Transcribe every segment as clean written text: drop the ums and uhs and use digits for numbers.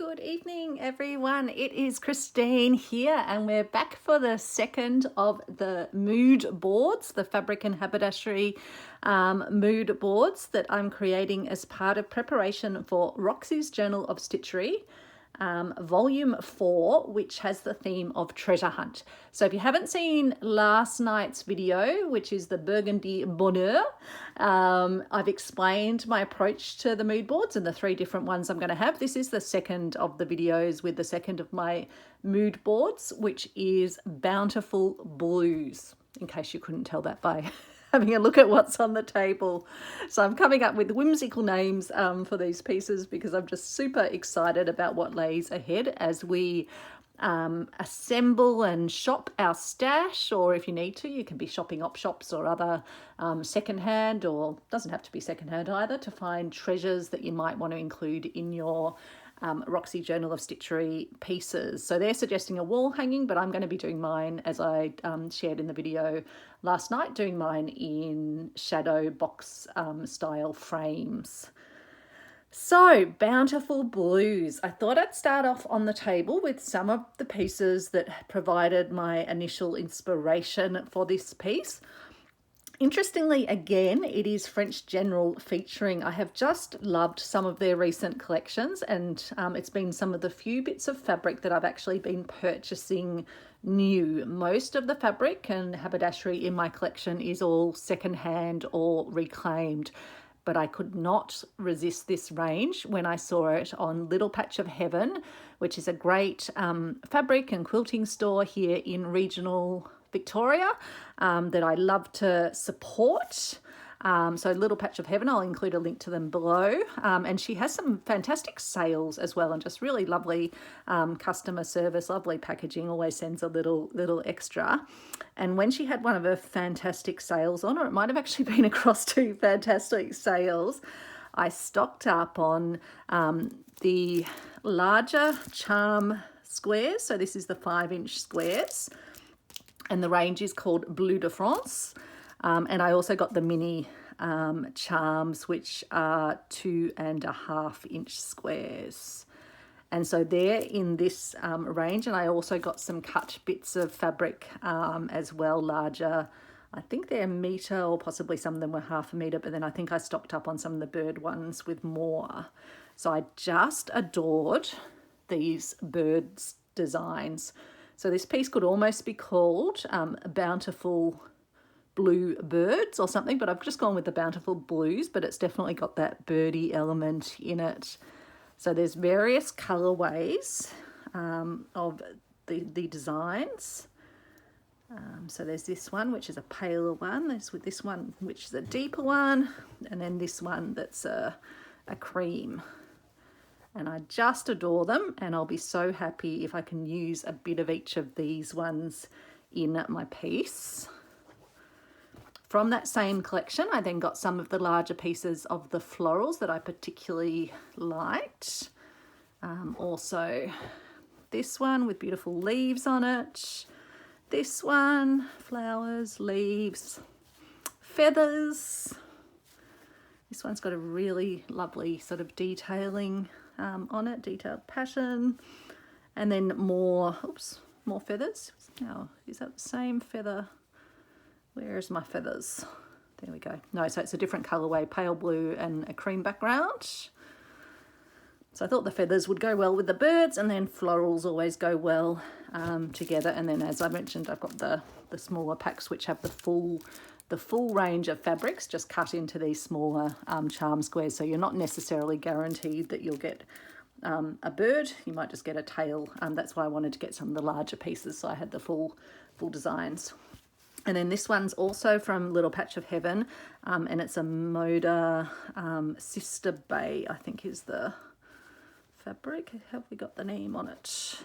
Good evening, everyone. It is Christine here, and we're back for the second of the mood boards, the fabric and haberdashery mood boards that I'm creating as part of preparation for Roxy's Journal of Stitchery, volume 4, which has the theme of treasure hunt. So if you haven't seen last night's video, which is the Burgundy Bonheur, I've explained my approach to the mood boards and the 3 different ones I'm going to have. This is the second of the videos with the second of my mood boards, which is Bountiful Blues, in case you couldn't tell that by having a look at what's on the table. So I'm coming up with whimsical names for these pieces because I'm just super excited about what lays ahead as we assemble and shop our stash, or if you need to, you can be shopping op shops or other secondhand, or doesn't have to be secondhand either, to find treasures that you might want to include in your Roxy Journal of Stitchery pieces. So they're suggesting a wall hanging, but I'm going to be doing mine, as I shared in the video last night, doing mine in shadow box style frames. So, Bountiful Blues. I thought I'd start off on the table with some of the pieces that provided my initial inspiration for this piece. Interestingly, again, it is French General featuring. I have just loved some of their recent collections, and it's been some of the few bits of fabric that I've actually been purchasing new. Most of the fabric and haberdashery in my collection is all secondhand or reclaimed, but I could not resist this range when I saw it on Little Patch of Heaven, which is a great fabric and quilting store here in regional Victoria that I love to support. So Little Patch of Heaven, I'll include a link to them below. And she has some fantastic sales as well, and just really lovely customer service, lovely packaging, always sends a little extra. And when she had one of her fantastic sales on, or it might have actually been across 2 fantastic sales, I stocked up on the larger charm squares. So this is the 5-inch squares, and the range is called Bleu de France. And I also got the mini charms, which are 2.5-inch squares. And so they're in this range. And I also got some cut bits of fabric as well, larger. I think they're a metre, or possibly some of them were 1/2 metre, but then I think I stocked up on some of the bird ones with more. So I just adored these birds designs. So this piece could almost be called Bountiful Blue Birds or something, but I've just gone with the Bountiful Blues, but it's definitely got that birdie element in it. So there's various colorways of the designs. So there's this one, which is a paler one. There's with this one, which is a deeper one, and then this one that's a cream. And I just adore them, and I'll be so happy if I can use a bit of each of these ones in my piece. From that same collection, I then got some of the larger pieces of the florals that I particularly liked. Also this one with beautiful leaves on it. This one, flowers, leaves, feathers. This one's got a really lovely sort of detailing on it, detailed pattern, and then more feathers. Now, is that the same feather? Where's my feathers? There we go. No, so it's a different colorway, pale blue and a cream background. So I thought the feathers would go well with the birds, and then florals always go well together. And then, as I mentioned, I've got the smaller packs which have the full range of fabrics just cut into these smaller charm squares. So you're not necessarily guaranteed that you'll get a bird. You might just get a tail. That's why I wanted to get some of the larger pieces, so I had the full designs. And then this one's also from Little Patch of Heaven, and it's a Moda Sister Bay, I think is the fabric. Have we got the name on it?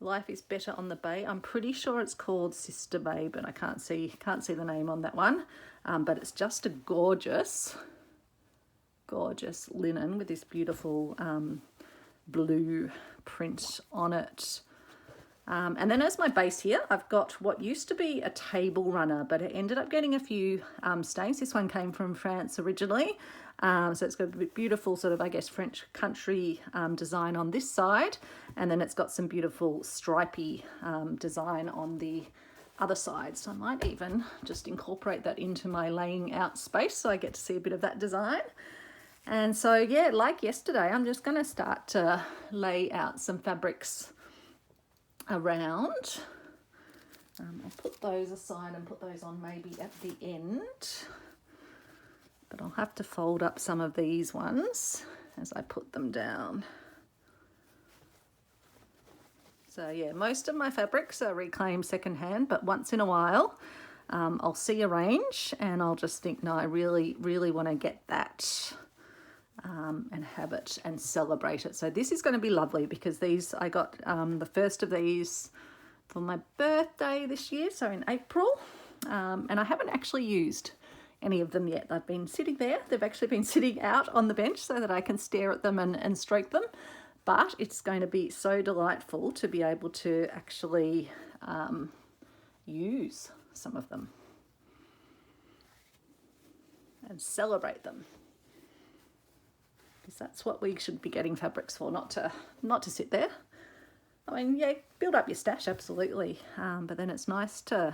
Life is Better on the Bay. I'm pretty sure it's called Sister Bay, but I can't see the name on that one. But it's just a gorgeous linen with this beautiful blue print on it. And then as my base here, I've got what used to be a table runner, but it ended up getting a few stains. This one came from France originally. So it's got a beautiful sort of, I guess, French country design on this side. And then it's got some beautiful stripy design on the other side. So I might even just incorporate that into my laying out space so I get to see a bit of that design. And so, yeah, like yesterday, I'm just going to start to lay out some fabrics around. I'll put those aside and put those on maybe at the end, but I'll have to fold up some of these ones as I put them down. So yeah, most of my fabrics are reclaimed secondhand, but once in a while I'll see a range and I'll just think, no, I really want to get that and have it and celebrate it. So this is going to be lovely because these, I got the first of these for my birthday this year, so in April, and I haven't actually used any of them yet. They've been sitting there. They've actually been sitting out on the bench so that I can stare at them and stroke them, but it's going to be so delightful to be able to actually use some of them and celebrate them. Because that's what we should be getting fabrics for, not to sit there. I mean, yeah, build up your stash, absolutely, but then it's nice to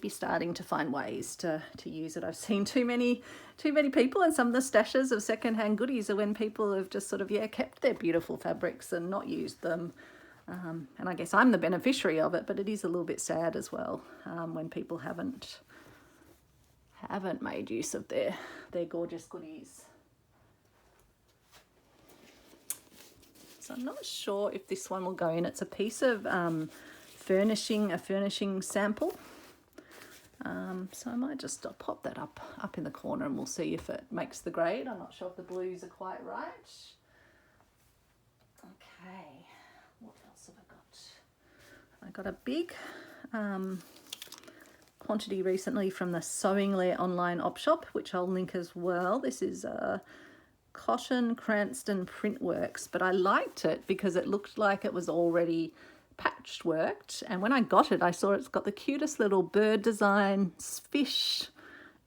be starting to find ways to use it. I've seen too many people, and some of the stashes of secondhand goodies are when people have just sort of kept their beautiful fabrics and not used them. And I guess I'm the beneficiary of it, but it is a little bit sad as well when people haven't made use of their gorgeous goodies. So I'm not sure if this one will go in. It's a piece of a furnishing sample. So I might just pop that up in the corner and we'll see if it makes the grade. I'm not sure if the blues are quite right. Okay, what else have I got? I got a big quantity recently from the Sewing Lair online op shop, which I'll link as well. This is Cotton Cranston Printworks, but I liked it because it looked like it was already patchworked, and when I got it I saw it's got the cutest little bird designs, fish,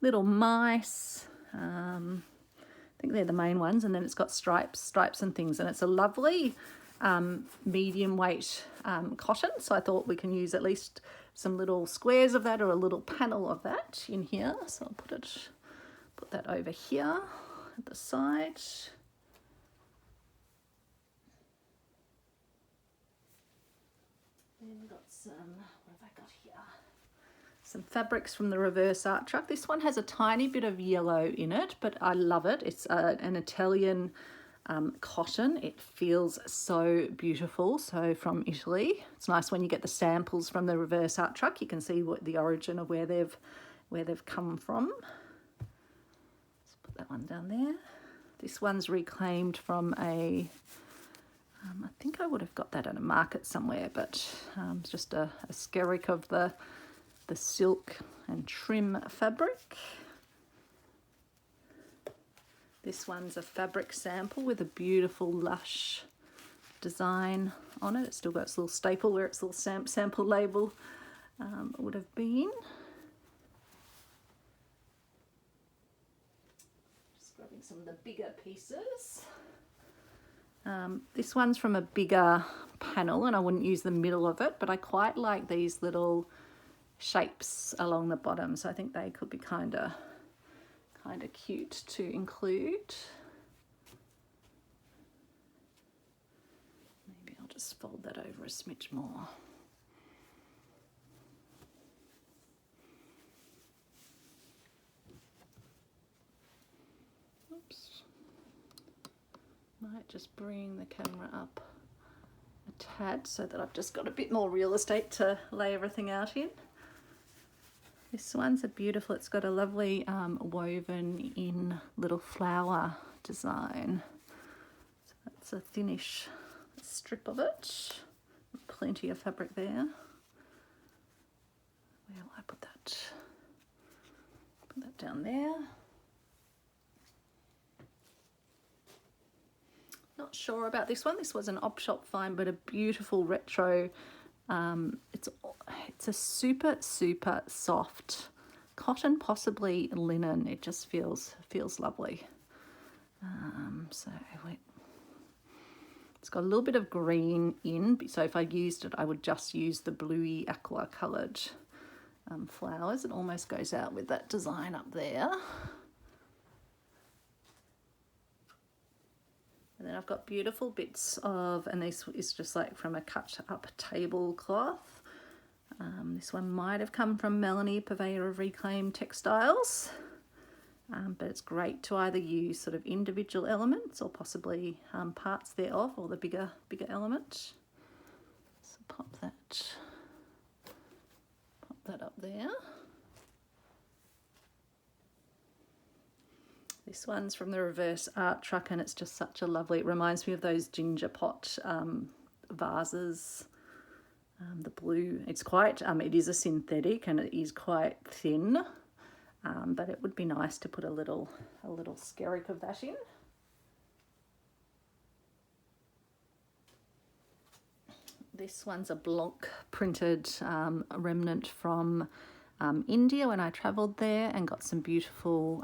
little mice, I think they're the main ones, and then it's got stripes and things, and it's a lovely medium weight cotton, so I thought we can use at least some little squares of that or a little panel of that in here. So I'll put that over here at the side. Then we've got some, what have I got here? Some fabrics from the Reverse Art Truck. This one has a tiny bit of yellow in it, but I love it. It's an Italian cotton. It feels so beautiful. So from Italy. It's nice when you get the samples from the Reverse Art Truck. You can see what the origin of where they've come from. That one down there. This one's reclaimed from I think I would have got that at a market somewhere, but it's just a skerrick of the silk and trim fabric. This one's a fabric sample with a beautiful lush design on it. It's still got its little staple where its little sample label would have been. Some of the bigger pieces. This one's from a bigger panel and I wouldn't use the middle of it, but I quite like these little shapes along the bottom, so I think they could be kind of cute to include. Maybe I'll just fold that over a smidge more. Might just bring the camera up a tad so that I've just got a bit more real estate to lay everything out in. This one's a beautiful, it's got a lovely woven in little flower design. So that's a thinnish strip of it. Plenty of fabric there. Where will I put that? Put that down there. Not not sure about this one. This was an op shop find, but a beautiful retro. It's a super soft cotton, possibly linen. It just feels lovely. So it's got a little bit of green in, so if I used it I would just use the bluey aqua coloured flowers. It almost goes out with that design up there. And then I've got beautiful bits of, and this is just like from a cut up tablecloth. This one might have come from Melanie, purveyor of Reclaimed Textiles. But it's great to either use sort of individual elements or possibly parts thereof, or the bigger element. So pop that up there. This one's from the Reverse Art Truck, and it's just such a lovely, it reminds me of those ginger pot vases. The blue, it's quite, it is a synthetic and it is quite thin, but it would be nice to put a little skerrick of that in. This one's a block printed remnant from India when I travelled there, and got some beautiful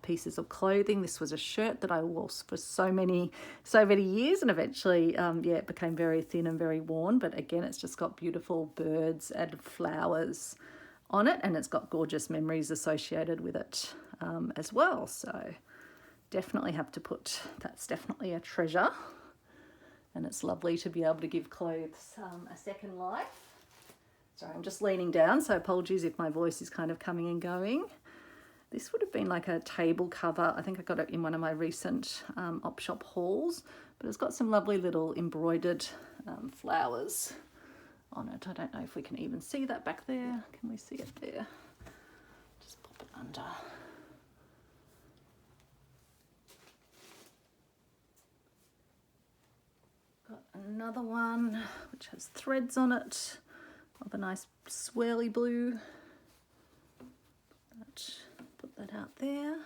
pieces of clothing. This was a shirt that I wore for so many years, and eventually it became very thin and very worn, but again it's just got beautiful birds and flowers on it, and it's got gorgeous memories associated with it as well. So definitely have to put, that's definitely a treasure, and it's lovely to be able to give clothes a second life. Sorry, I'm just leaning down, so apologies if my voice is kind of coming and going. This would have been like a table cover. I think I got it in one of my recent op shop hauls, but it's got some lovely little embroidered flowers on it. I don't know if we can even see that back there. Can we see it there? Just pop it under. Got another one which has threads on it, of a nice swirly blue. Put that out there.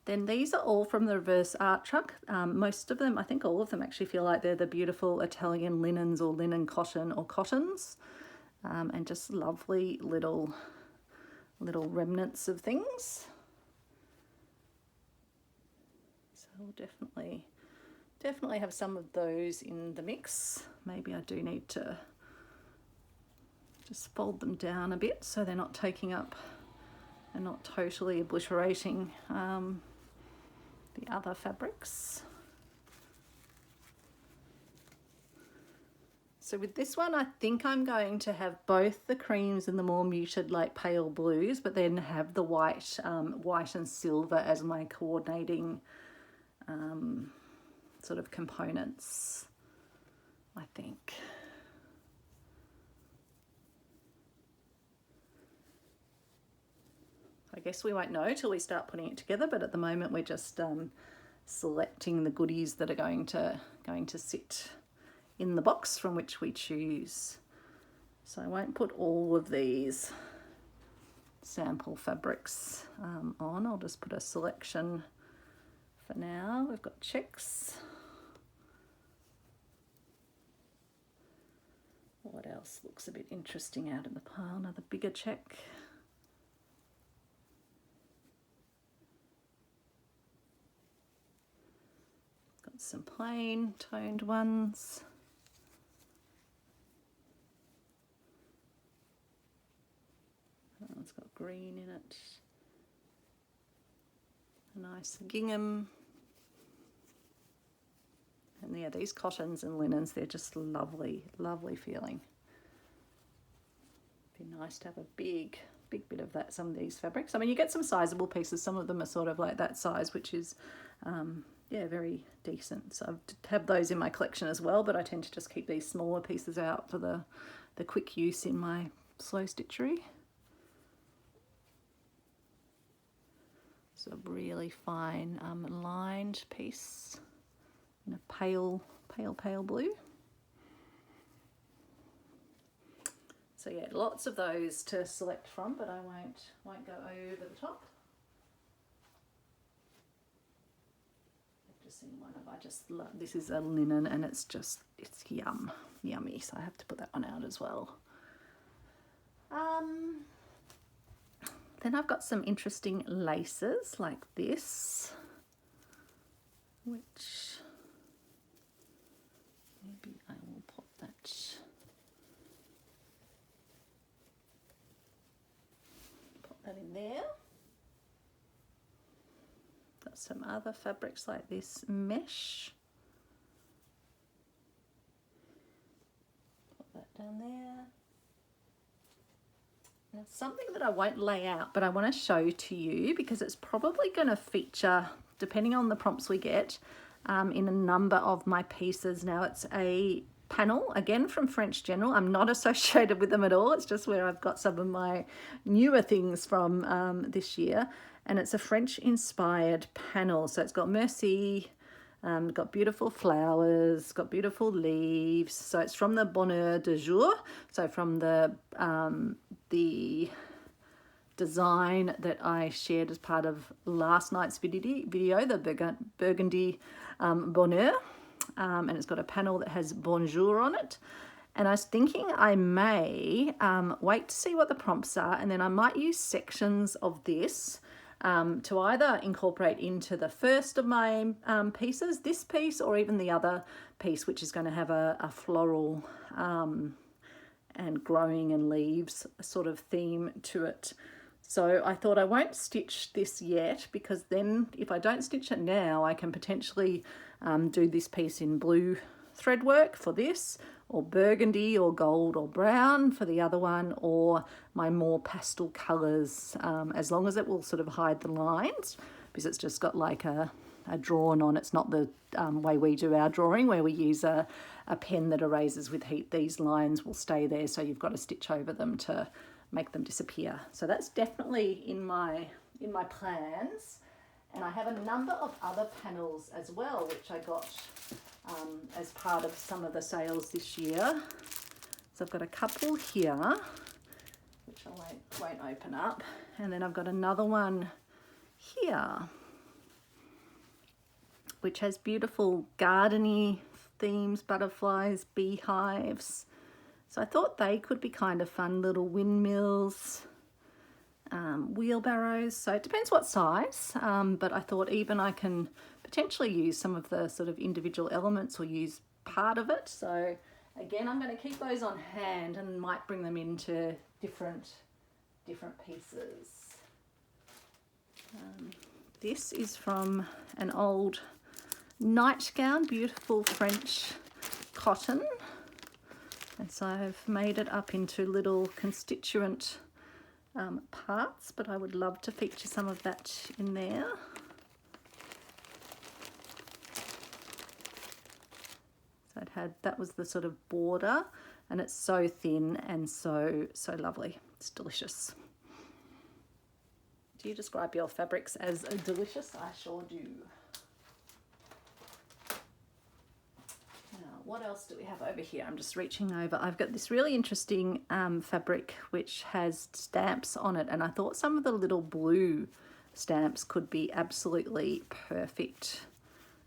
Then these are all from the Reverse Art Truck. Most of them, I think all of them actually feel like they're the beautiful Italian linens or linen cotton or cottons, and just lovely little remnants of things. So we'll definitely have some of those in the mix. Maybe I do need to just fold them down a bit so they're not taking up and not totally obliterating the other fabrics. So with this one, I think I'm going to have both the creams and the more muted like pale blues, but then have the white and silver as my coordinating sort of components, I think. I guess we won't know till we start putting it together, but at the moment we're just selecting the goodies that are going to sit in the box from which we choose. So I won't put all of these sample fabrics on. I'll just put a selection for now. We've got checks. What else looks a bit interesting out in the pile? Another bigger check. Got some plain toned ones. Oh, it's got green in it. A nice gingham. And yeah, these cottons and linens, they're just lovely feeling. Be nice to have a big bit of that, some of these fabrics. I mean, you get some sizable pieces. Some of them are sort of like that size, which is, yeah, very decent. So I have those in my collection as well, but I tend to just keep these smaller pieces out for the quick use in my slow stitchery. So a really fine lined piece in a pale blue. So yeah, lots of those to select from, but I won't go over the top. seen one of, I just love, this is a linen and it's yummy. So I have to put that one out as well. Then I've got some interesting laces like this, which maybe I will pop that in there. Got some other fabrics like this mesh. Put that down there. Now, something that I won't lay out, but I want to show to you because it's probably going to feature, depending on the prompts we get, in a number of my pieces. Now, it's a panel, again from French General. I'm not associated with them at all. It's just where I've got some of my newer things from this year. And it's a French-inspired panel. So it's got Merci, got beautiful flowers, got beautiful leaves. So it's from the Bonheur de Jour. So from the design that I shared as part of last night's video, the Burgundy Bonheur. And it's got a panel that has Bonjour on it. And I was thinking I may wait to see what the prompts are, and then I might use sections of this to either incorporate into the first of my pieces, this piece, or even the other piece, which is going to have a floral and growing and leaves sort of theme to it. So I thought I won't stitch this yet, because then if I don't stitch it now, I can potentially do this piece in blue thread work for this, or burgundy or gold or brown for the other one, or my more pastel colours, as long as it will sort of hide the lines, because it's just got like a drawn on. It's not the way we do our drawing, where we use a pen that erases with heat. These lines will stay there, so you've got to stitch over them to make them disappear. So that's definitely in my plans. And I have a number of other panels as well, which I got as part of some of the sales this year. So I've got a couple here, which I won't open up. And then I've got another one here, which has beautiful gardeny themes, butterflies, beehives. So I thought they could be kind of fun, little windmills, wheelbarrows. So it depends what size, but I thought even I can potentially use some of the sort of individual elements or use part of it. So again, I'm going to keep those on hand and might bring them into different pieces. This is from an old nightgown, beautiful French cotton. And so I've made it up into little constituent parts, but I would love to feature some of that in there. So that was the sort of border, and it's so thin and so lovely. It's delicious. Do you describe your fabrics as delicious? I sure do. What else do we have over here? I'm just reaching over. I've got this really interesting fabric which has stamps on it, and I thought some of the little blue stamps could be absolutely perfect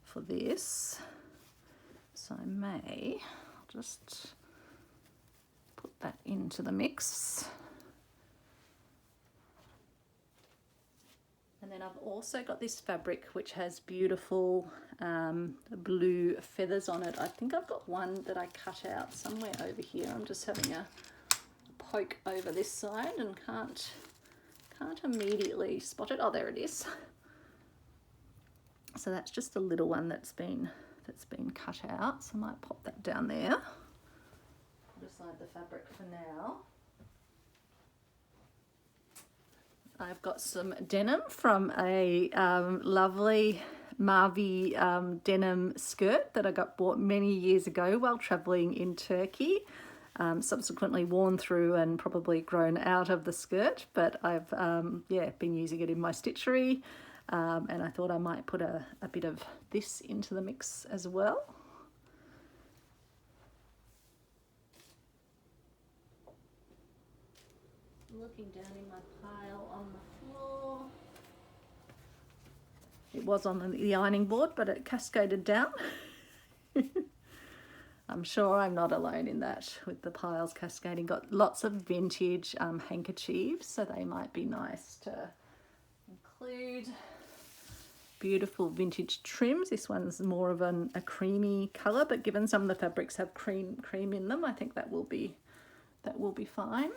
for this. So I may just put that into the mix. And then I've also got this fabric which has beautiful blue feathers on it. I think I've got one that I cut out somewhere over here. I'm just having a poke over this side and can't immediately spot it. Oh, there it is. So that's just a little one that's been cut out. So I might pop that down there. I'll just hide the fabric for now. I've got some denim from a lovely Mavi denim skirt that I bought many years ago while traveling in Turkey. Subsequently worn through and probably grown out of the skirt, but I've been using it in my stitchery, and I thought I might put a bit of this into the mix as well. Looking down in my pile on the floor. It was on the ironing board, but it cascaded down. I'm sure I'm not alone in that, with the piles cascading. Got lots of vintage handkerchiefs, so they might be nice to include. Beautiful vintage trims. This one's more of a creamy colour, but given some of the fabrics have cream in them, I think that will be fine.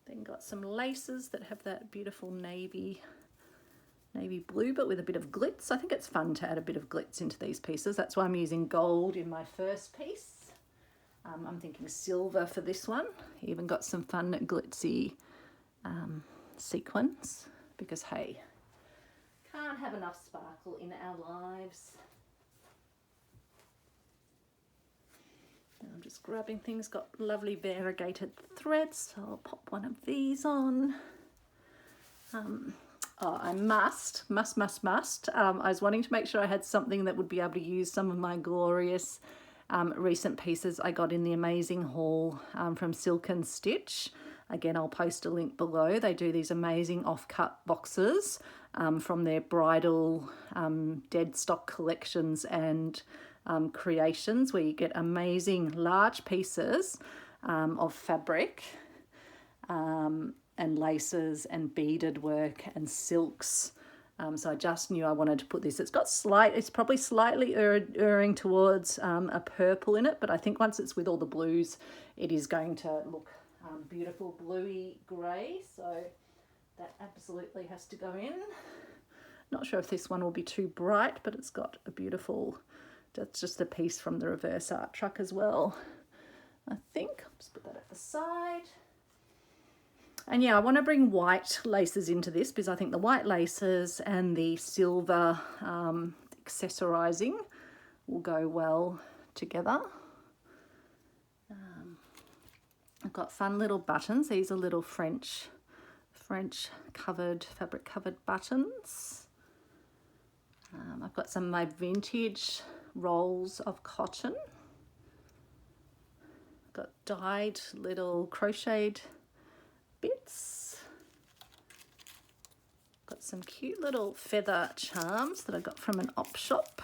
Then got some laces that have that beautiful navy blue, but with a bit of glitz. I think it's fun to add a bit of glitz into these pieces. That's why I'm using gold in my first piece. I'm thinking silver for this one. Even got some fun glitzy sequins, because hey, can't have enough sparkle in our lives. And I'm just grabbing things. Got lovely variegated threads, so I'll pop one of these on. Oh, I must. I was wanting to make sure I had something that would be able to use some of my glorious recent pieces I got in the amazing haul from Silk and Stitch. Again, I'll post a link below. They do these amazing off-cut boxes from their bridal dead stock collections and creations, where you get amazing large pieces of fabric and laces and beaded work and silks. So I just knew I wanted to put this. It's probably slightly erring towards a purple in it, but I think once it's with all the blues, it is going to look beautiful bluey grey. So that absolutely has to go in. Not sure if this one will be too bright, but it's got a beautiful, that's just a piece from the reverse art truck as well, I think. I'll just put that at the side. And yeah, I want to bring white laces into this, because I think the white laces and the silver accessorizing will go well together. I've got fun little buttons. These are little French covered, fabric covered buttons. I've got some of my vintage rolls of cotton. Got dyed little crocheted bits. Got some cute little feather charms that I got from an op shop.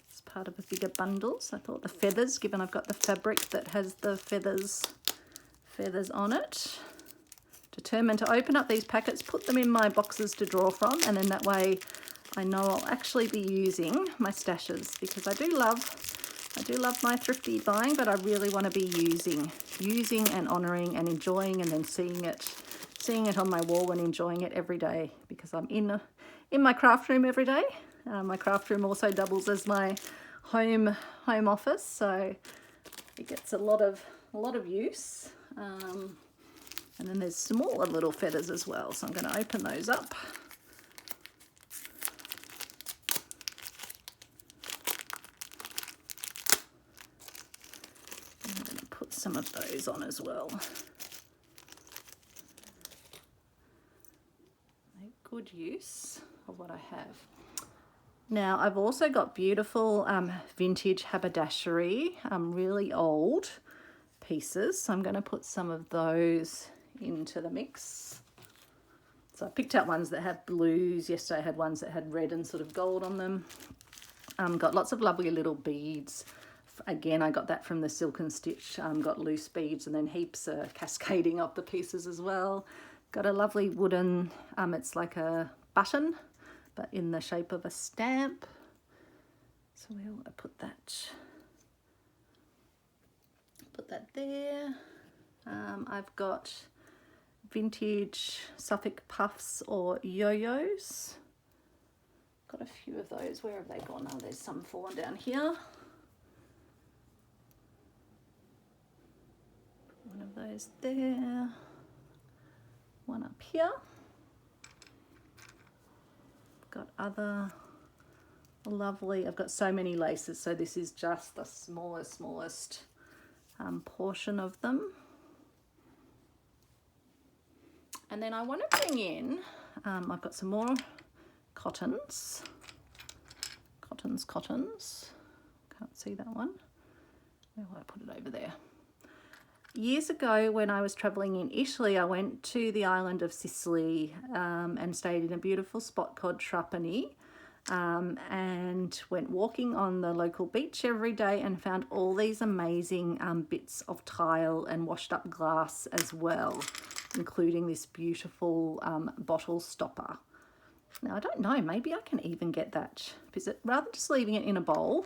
It's part of a bigger bundle, so I thought the feathers, given I've got the fabric that has the feathers on it. Determined to open up these packets, put them in my boxes to draw from, and then that way I know I'll actually be using my stashes, because I do love my thrifty buying, but I really want to be using and honouring and enjoying, and then seeing it on my wall and enjoying it every day, because I'm in my craft room every day. My craft room also doubles as my home office, so it gets a lot of use. And then there's smaller little feathers as well, so I'm going to open those up. And I'm going to put some of those on as well. Make good use of what I have. Now, I've also got beautiful vintage haberdashery, really old pieces. So I'm going to put some of those into the mix. So I picked out ones that have blues. Yesterday I had ones that had red and sort of gold on them. Got lots of lovely little beads. Again, I got that from the Silk and Stitch. Got loose beads, and then heaps cascading up the pieces as well. Got a lovely wooden, it's like a button, but in the shape of a stamp. So we'll put that there. I've got vintage Suffolk puffs or yo-yos. Got a few of those. Where have they gone? Oh, there's some fallen down here. One of those there. One up here. Got other lovely, I've got so many laces, so this is just the smallest portion of them. And then I want to bring in, I've got some more cottons. Can't see that one. Where will I put it? Over there. Years ago when I was traveling in Italy, I went to the island of Sicily and stayed in a beautiful spot called Trapani, and went walking on the local beach every day and found all these amazing bits of tile and washed up glass as well, including this beautiful bottle stopper. Now I don't know, maybe I can even get that, because rather than just leaving it in a bowl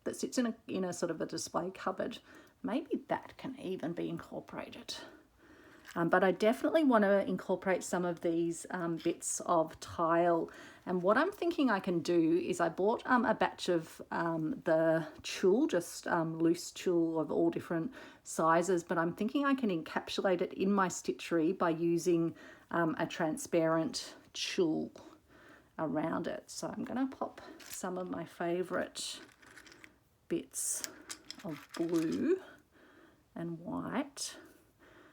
that sits in a sort of a display cupboard, maybe that can even be incorporated. But I definitely want to incorporate some of these bits of tile. And what I'm thinking I can do is I bought a batch of the tulle, just loose tulle of all different sizes, but I'm thinking I can encapsulate it in my stitchery by using a transparent tulle around it. So I'm going to pop some of my favorite bits of blue and white.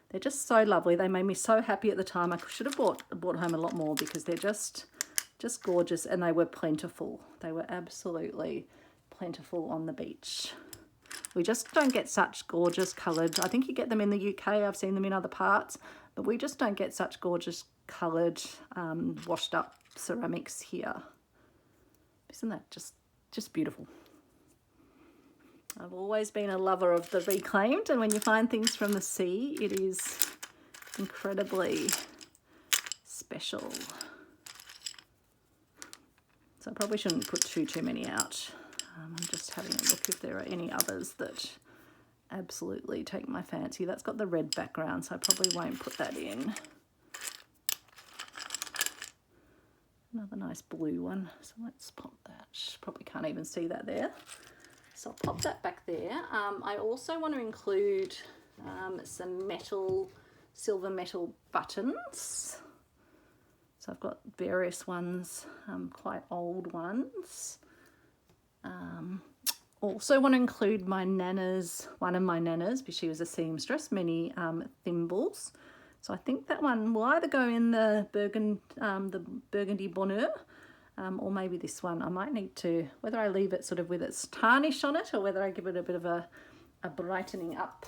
They're just so lovely. They made me so happy at the time. I should have brought home a lot more because they're just gorgeous, and they were plentiful. They were absolutely plentiful on the beach. We just don't get such gorgeous coloured. I think you get them in the UK. I've seen them in other parts, but we just don't get such gorgeous coloured washed up ceramics here. Isn't that just beautiful? I've always been a lover of the reclaimed, and when you find things from the sea, it is incredibly special. So I probably shouldn't put too many out. I'm just having a look if there are any others that absolutely take my fancy. That's got the red background, so I probably won't put that in. Another nice blue one, so let's pop that. Probably can't even see that there. So I'll pop that back there. I also want to include some silver metal buttons. So I've got various ones, quite old ones. Also want to include one of my nannas, because she was a seamstress, many thimbles. So I think that one will either go in the burgundy bonheur, or maybe this one. I might need to, whether I leave it sort of with its tarnish on it or whether I give it a bit of a brightening up.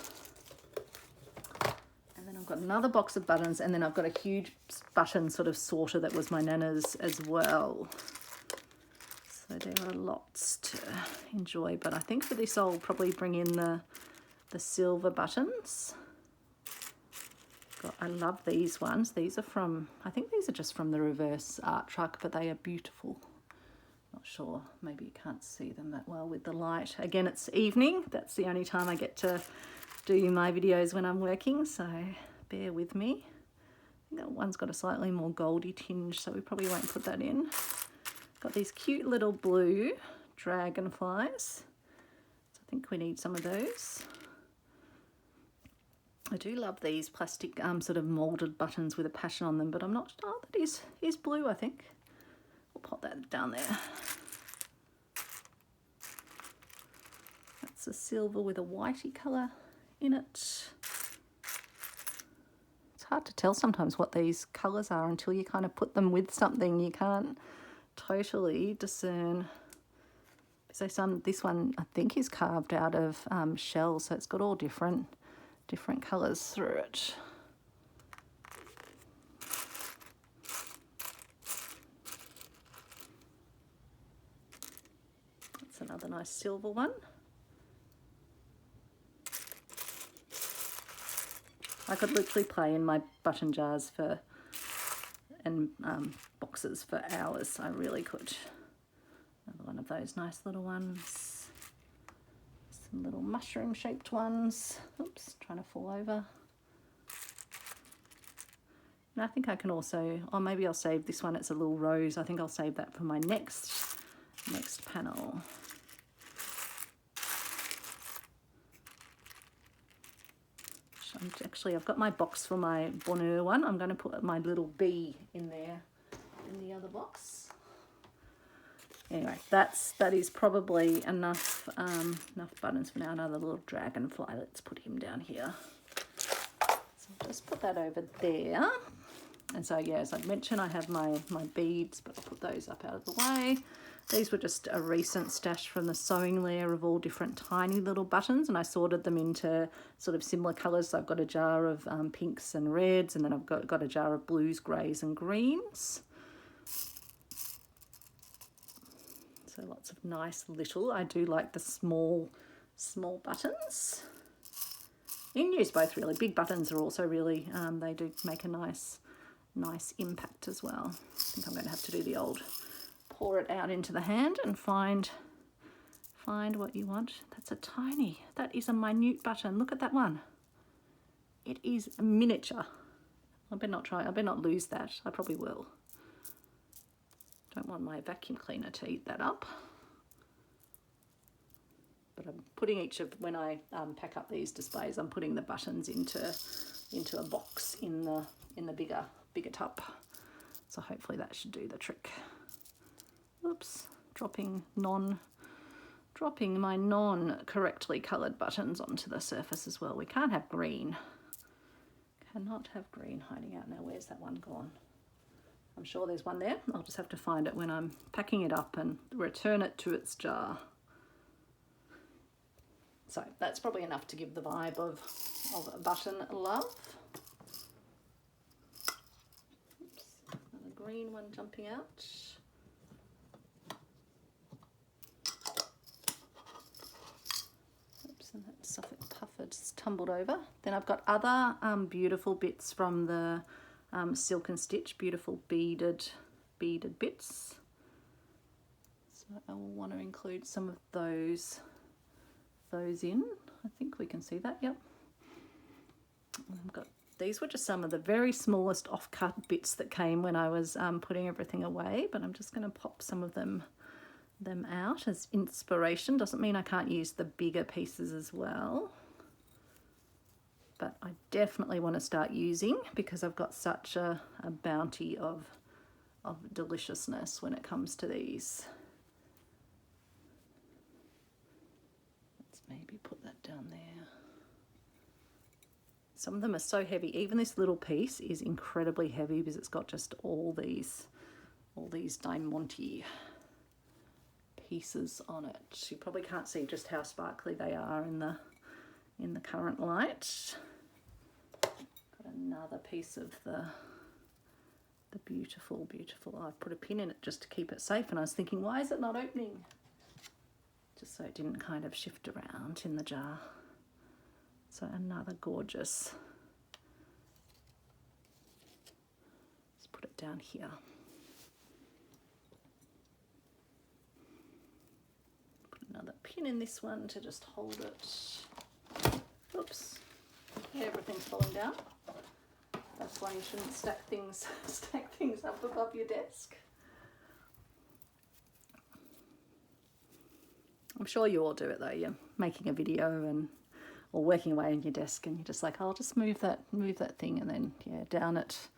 And then I've got another box of buttons, and then I've got a huge button sort of sorter that was my nanna's as well. So there are lots to enjoy, but I think for this I'll probably bring in the silver buttons. I love these ones. These are from, I think these are just from the reverse art truck, but they are beautiful. Not sure, maybe you can't see them that well with the light. Again, it's evening. That's the only time I get to do my videos when I'm working, so bear with me. I think that one's got a slightly more goldy tinge, so we probably won't put that in. Got these cute little blue dragonflies. So I think we need some of those. I do love these plastic sort of moulded buttons with a passion on them, but I'm not, oh, that is blue, I think. We'll pop that down there. That's a silver with a whitey colour in it. It's hard to tell sometimes what these colours are until you kind of put them with something. You can't totally discern. So this one I think is carved out of shell, so it's got all different colours through it. That's another nice silver one. I could literally play in my button jars and boxes for hours. I really could. Another one of those nice little ones. Some little mushroom shaped ones. Oops, trying to fall over. And I think I can also, or maybe I'll save this one. It's a little rose. I think I'll save that for my next panel. Actually, I've got my box for my bonheur one. I'm going to put my little bee in there in the other box. Anyway, that is probably enough buttons for now. Another little dragonfly. Let's put him down here. So I'll just put that over there. And so, yeah, as I mentioned, I have my beads, but I'll put those up out of the way. These were just a recent stash from the sewing layer of all different tiny little buttons, and I sorted them into sort of similar colours. So I've got a jar of pinks and reds, and then I've got a jar of blues, greys and greens. So lots of nice little, I do like the small buttons. You can use both really. Big buttons are also really, they do make a nice impact as well. I think I'm going to have to do the old pour it out into the hand and find what you want. That's a tiny, that is a minute button. Look at that one. It is miniature. I better not lose that. I probably will. Don't want my vacuum cleaner to eat that up. But I'm putting when I pack up these displays, I'm putting the buttons into a box in the bigger tub. So hopefully that should do the trick. Oops, dropping my non-correctly coloured buttons onto the surface as well. We can't have green. Cannot have green hiding out. Now where's that one gone? I'm sure there's one there. I'll just have to find it when I'm packing it up and return it to its jar. So that's probably enough to give the vibe of a button love. Oops, another green one jumping out. Oops, and that Suffolk puffer just tumbled over. Then I've got other beautiful bits from the Silk and Stitch, beautiful beaded bits. So I will want to include some of those in. I think we can see that, yep. And I've got, these were just some of the very smallest off-cut bits that came when I was putting everything away, but I'm just going to pop some of them out as inspiration. Doesn't mean I can't use the bigger pieces as well, but I definitely want to start using, because I've got such a bounty of deliciousness when it comes to these. Maybe put that down there. Some of them are so heavy. Even this little piece is incredibly heavy because it's got just all these diamante pieces on it. You probably can't see just how sparkly they are in the current light. Got another piece of the beautiful. I put a pin in it just to keep it safe, and I was thinking, why is it not opening? Just so it didn't kind of shift around in the jar. So another gorgeous. Let's put it down here. Put another pin in this one to just hold it. Oops, everything's falling down. That's why you shouldn't stack things up above your desk. I'm sure you all do it though. You're making a video or working away on your desk, and you're just like, I'll just move that thing, and then yeah, down it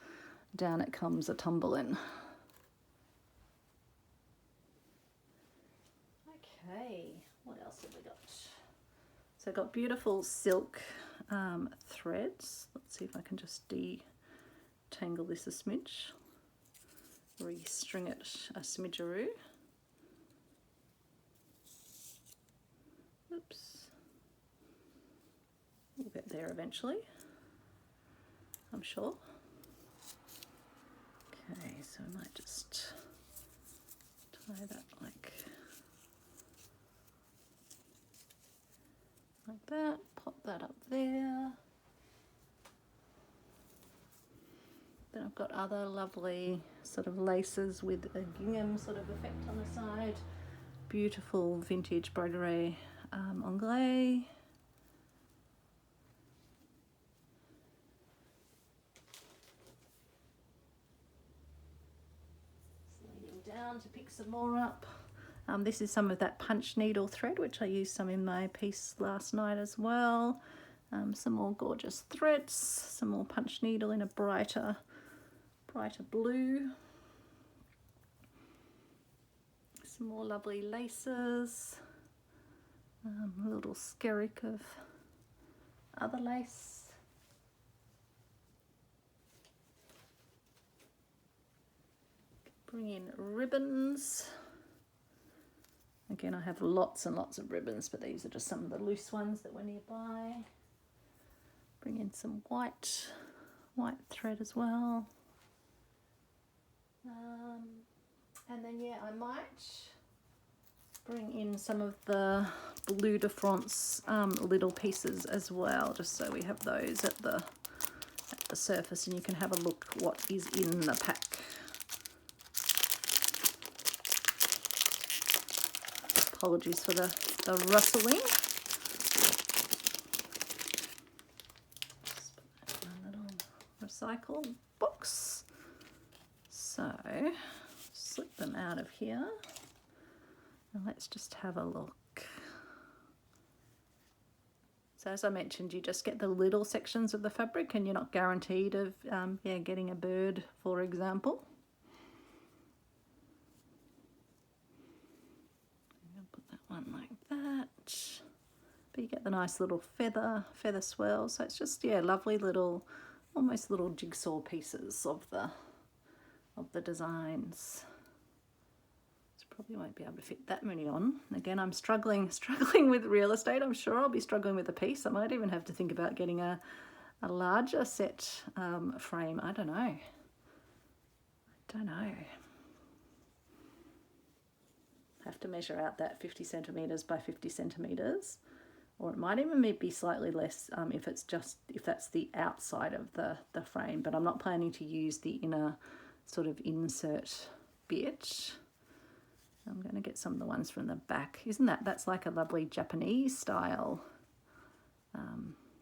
comes a tumbling. Okay, what else have we got? So I've got beautiful silk threads. Let's see if I can just detangle this a smidge. Restring it a smidgeroo. Oops. We'll get there eventually, I'm sure. Okay, so I might just tie that like that, pop that up there. Then I've got other lovely sort of laces with a gingham sort of effect on the side. Beautiful vintage broderie anglais. Sliding down to pick some more up. This is some of that punch needle thread, which I used some in my piece last night as well. Some more gorgeous threads, some more punch needle in a brighter blue. Some more lovely laces. A little skerrick of other lace. Bring in ribbons. Again, I have lots and lots of ribbons, but these are just some of the loose ones that were nearby. Bring in some white thread as well. And then, yeah, I might bring in some of the Bleu de France little pieces as well, just so we have those at the surface and you can have a look what is in the pack. Apologies for the rustling. Just put that in a little recycle box. So slip them out of here and let's just have a look. So as I mentioned, you just get the little sections of the fabric and you're not guaranteed of getting a bird, for example. Like that, but you get the nice little feather swirl. So it's just, yeah, lovely little, almost little jigsaw pieces of the designs. Just probably won't be able to fit that many on. Again, I'm struggling with real estate. I'm sure I'll be struggling with a piece. I might even have to think about getting a larger set frame. I don't know. Have to measure out that 50 centimeters by 50 centimeters, or it might even be slightly less if that's the outside of the frame, but I'm not planning to use the inner sort of insert bit. I'm going to get some of the ones from the back. That's like a lovely Japanese style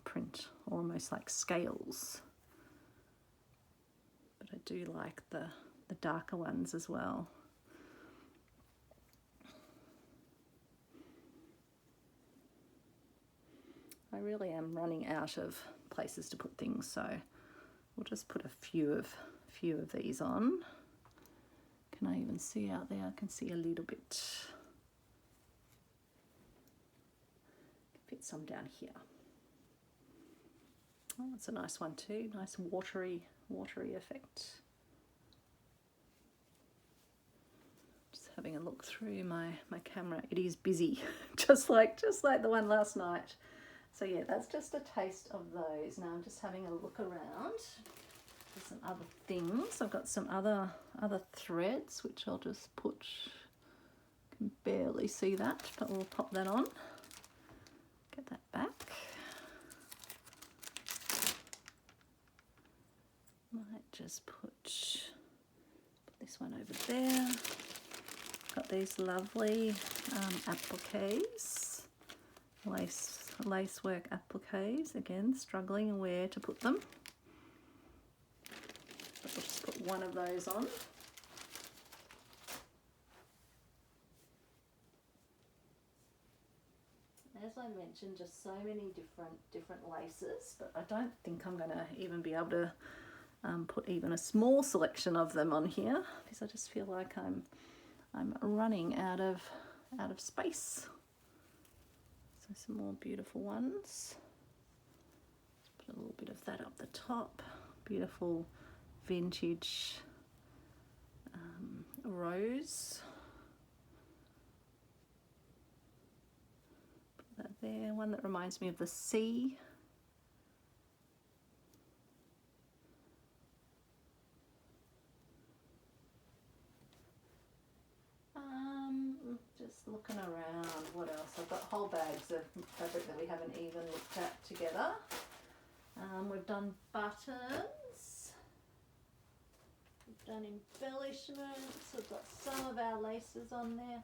print, almost like scales, but I do like the darker ones as well. I really am running out of places to put things, so we'll just put a few of these on. Can I even see out there? I can see a little bit. Fit some down here. Oh, that's a nice one too. Nice watery effect. Just having a look through my camera. It is busy, just like the one last night. So yeah, that's just a taste of those. Now I'm just having a look around for some other things. I've got some other threads, which I'll just put, can barely see that, but we'll pop that on. Get that back. Might just put this one over there. Got these lovely appliques, lacework appliques. Again, struggling where to put them. But we'll just put one of those on. As I mentioned, just so many different laces, but I don't think I'm going to even be able to put even a small selection of them on here, because I just feel like I'm running out of space. So some more beautiful ones. Just put a little bit of that up the top. Beautiful vintage rose. Put that there. One that reminds me of the sea. Just looking around, what else? I've got whole bags of fabric that we haven't even looked at together. We've done buttons, we've done embellishments, we've got some of our laces on there.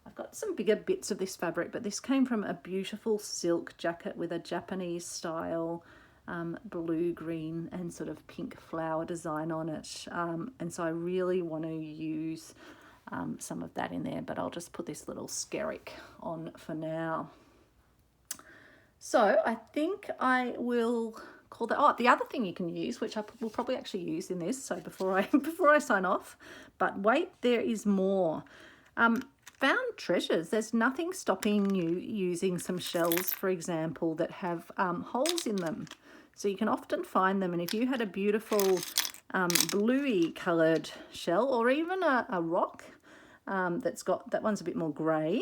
I've got some bigger bits of this fabric, but this came from a beautiful silk jacket with a Japanese style blue, green and sort of pink flower design on it, and so I really want to use some of that in there, but I'll just put this little skerrick on for now. So I think I will call that. Oh, the other thing you can use, which I will probably actually use in this, so before I sign off, but wait, there is more. Found treasures. There's nothing stopping you using some shells, for example, that have holes in them. So you can often find them, and if you had a beautiful bluey coloured shell, or even a rock that's got, that one's a bit more grey.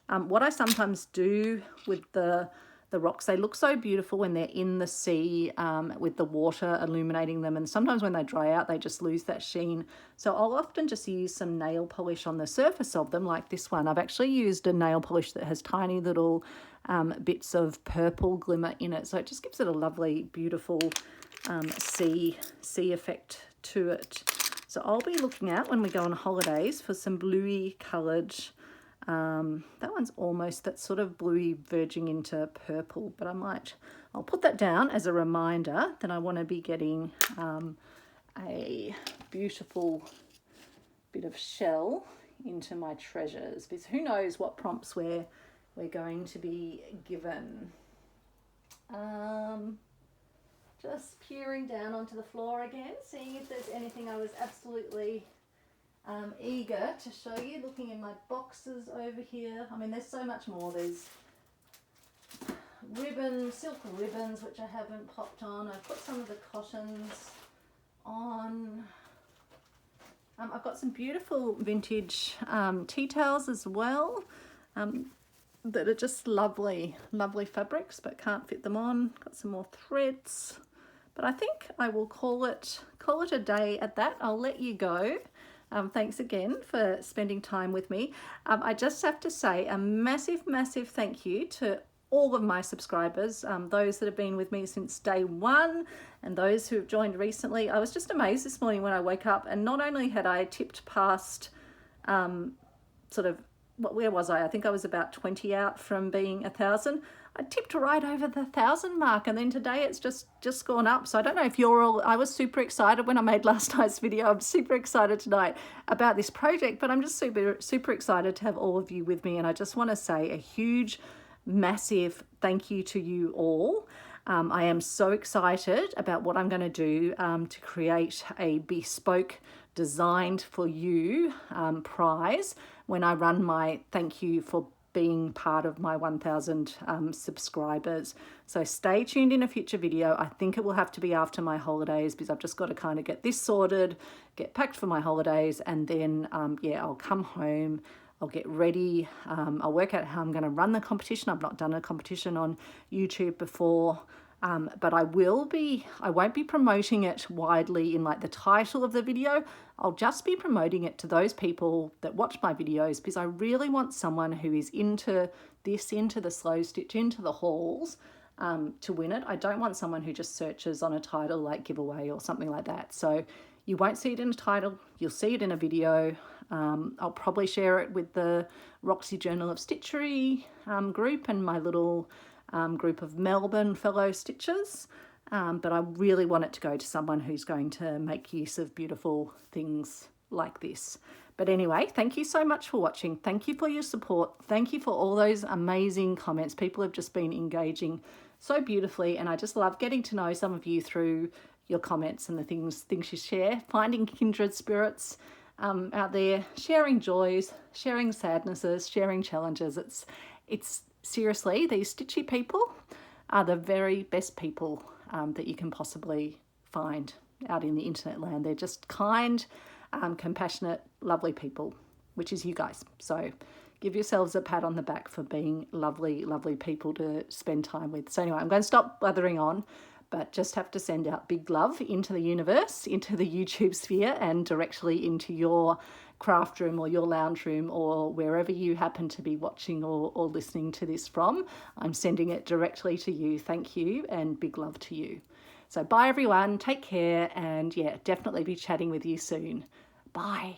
What I sometimes do with the rocks, they look so beautiful when they're in the sea with the water illuminating them, and sometimes when they dry out they just lose that sheen. So I'll often just use some nail polish on the surface of them, like this one. I've actually used a nail polish that has tiny little bits of purple glimmer in it, so it just gives it a lovely beautiful sea effect to it. So I'll be looking out when we go on holidays for some bluey coloured, that one's almost that sort of bluey verging into purple, but I'll put that down as a reminder that I want to be getting a beautiful bit of shell into my treasures, because who knows what prompts we're going to be given. Just peering down onto the floor again, seeing if there's anything I was absolutely eager to show you. Looking in my boxes over here, I mean, there's so much more. There's ribbons, silk ribbons, which I haven't popped on. I've put some of the cottons on. I've got some beautiful vintage tea towels as well, that are just lovely fabrics, but can't fit them on. Got some more threads, but I think I will call it a day at that. I'll let you go. Thanks again for spending time with me. I just have to say a massive thank you to all of my subscribers, those that have been with me since day one and those who have joined recently. I was just amazed this morning when I woke up, and not only had I tipped past where was I? I think I was about 20 out from being 1,000. I tipped right over the 1,000 mark, and then today it's just gone up. So I don't know if you're all, I was super excited when I made last night's video. I'm super excited tonight about this project, but I'm just super excited to have all of you with me. And I just want to say a huge, massive thank you to you all. I am so excited about what I'm going to do to create a bespoke designed for you prize when I run my thank you for being part of my 1,000 subscribers. So stay tuned in a future video. I think it will have to be after my holidays, because I've just got to kind of get this sorted, get packed for my holidays, and then yeah, I'll come home, I'll get ready, I'll work out how I'm going to run the competition. I've not done a competition on YouTube before. But I won't be promoting it widely in like the title of the video. I'll just be promoting it to those people that watch my videos, because I really want someone who is into this, into the slow stitch, into the hauls, to win it. I don't want someone who just searches on a title like giveaway or something like that. So you won't see it in a title, you'll see it in a video. I'll probably share it with the Roxy Journal of Stitchery group and my little group of Melbourne fellow stitchers, but I really want it to go to someone who's going to make use of beautiful things like this. But anyway, thank you so much for watching. Thank you for your support. Thank you for all those amazing comments. People have just been engaging so beautifully, and I just love getting to know some of you through your comments and the things you share, finding kindred spirits out there, sharing joys, sharing sadnesses, sharing challenges. It's seriously, these stitchy people are the very best people that you can possibly find out in the internet land. They're just kind, compassionate, lovely people, which is you guys. So give yourselves a pat on the back for being lovely people to spend time with. So anyway, I'm going to stop blathering on, but just have to send out big love into the universe, into the YouTube sphere, and directly into your craft room or your lounge room or wherever you happen to be watching or listening to this from. I'm sending it directly to you. Thank you, and big love to you. So bye everyone, take care, and yeah, definitely be chatting with you soon. Bye.